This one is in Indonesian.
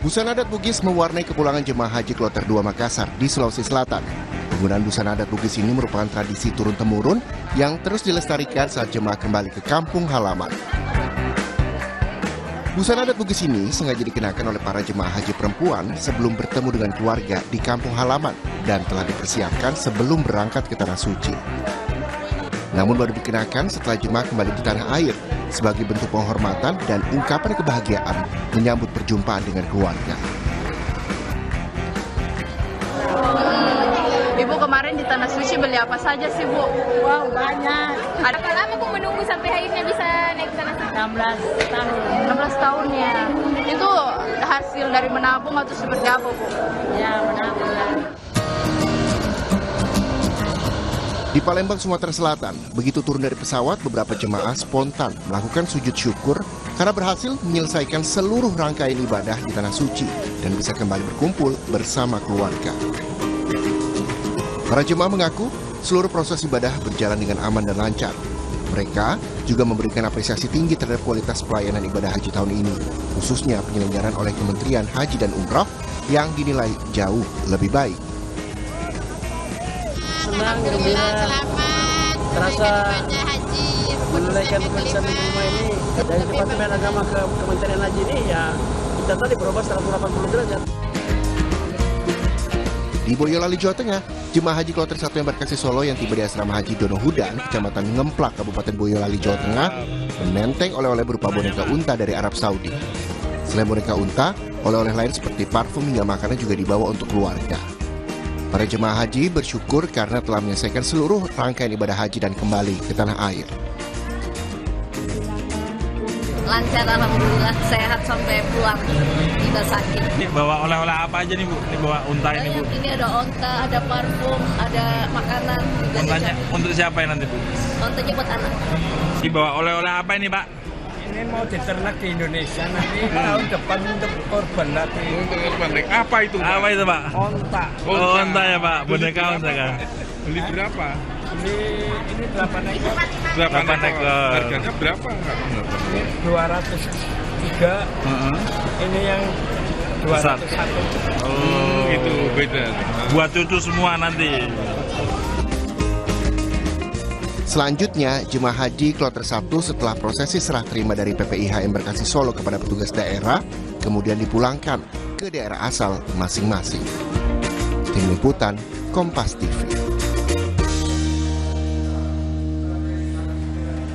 Busana adat Bugis mewarnai kepulangan jemaah haji Kloter 2 Makassar di Sulawesi Selatan. Penggunaan busana adat Bugis ini merupakan tradisi turun-temurun yang terus dilestarikan saat jemaah kembali ke kampung halaman. Busana adat Bugis ini sengaja dikenakan oleh para jemaah haji perempuan sebelum bertemu dengan keluarga di kampung halaman dan telah dipersiapkan sebelum berangkat ke Tanah Suci. Namun baru dikenakan setelah jemaah kembali di tanah air sebagai bentuk penghormatan dan ungkapan kebahagiaan menyambut perjumpaan dengan keluarga. Ibu kemarin di Tanah Suci beli apa saja sih, Bu? Wow, banyak. Ada berapa lama Bu menunggu sampai akhirnya bisa naik ke Tanah Suci? 16 tahun. 16 tahun ya. Itu hasil dari menabung atau seperti apa, Bu? Ya, menabung. Di Palembang, Sumatera Selatan, begitu turun dari pesawat, beberapa jemaah spontan melakukan sujud syukur karena berhasil menyelesaikan seluruh rangkaian ibadah di Tanah Suci dan bisa kembali berkumpul bersama keluarga. Para jemaah mengaku seluruh proses ibadah berjalan dengan aman dan lancar. Mereka juga memberikan apresiasi tinggi terhadap kualitas pelayanan ibadah haji tahun ini, khususnya penyelenggaraan oleh Kementerian Haji dan Umrah yang dinilai jauh lebih baik. Senang, gembira, terasa menunaikan tulisan di rumah ini dari Departemen Agama ke Kementerian Haji ini ya kita tadi berubah 180 derajat. Di Boyolali, Jawa Tengah, jemaah haji Kloter 1 embarkasi Solo yang tiba di asrama haji Donohudan, Kecamatan Ngemplak, Kabupaten Boyolali, Jawa Tengah, menenteng oleh-oleh berupa boneka unta dari Arab Saudi. Selain boneka unta, oleh-oleh lain seperti parfum hingga makanan juga dibawa untuk keluarga. Para jemaah haji bersyukur karena telah menyelesaikan seluruh rangkaian ibadah haji dan kembali ke tanah air. Lancar, alhamdulillah, sehat sampai pulang, tidak sakit. Ini bawa oleh-oleh apa aja nih, Bu? Ini bawa unta ini, Bu? Ini ada onta, ada parfum, ada makanan. Untanya untuk siapa ya nanti, Bu? Ontanya buat anak. Ini bawa oleh-oleh apa ini, Pak? Ini mau diternak di Indonesia nanti tahun depan untuk korban lagi. Untuk korban. Apa itu, Pak? Apa itu, Pak? Onta. Oh, onta ya, Pak. Boneka onta kan? Beli berapa? Ini 8 ekor. 8 ekor. Harganya berapa? Ini 203. Ini yang 201. Oh, Itu beda. buat cucu semua nanti. Selanjutnya, jemaah haji Kloter 1 setelah prosesi serah terima dari PPIH Embarkasi Solo kepada petugas daerah, kemudian dipulangkan ke daerah asal masing-masing. Tim Liputan, Kompas TV.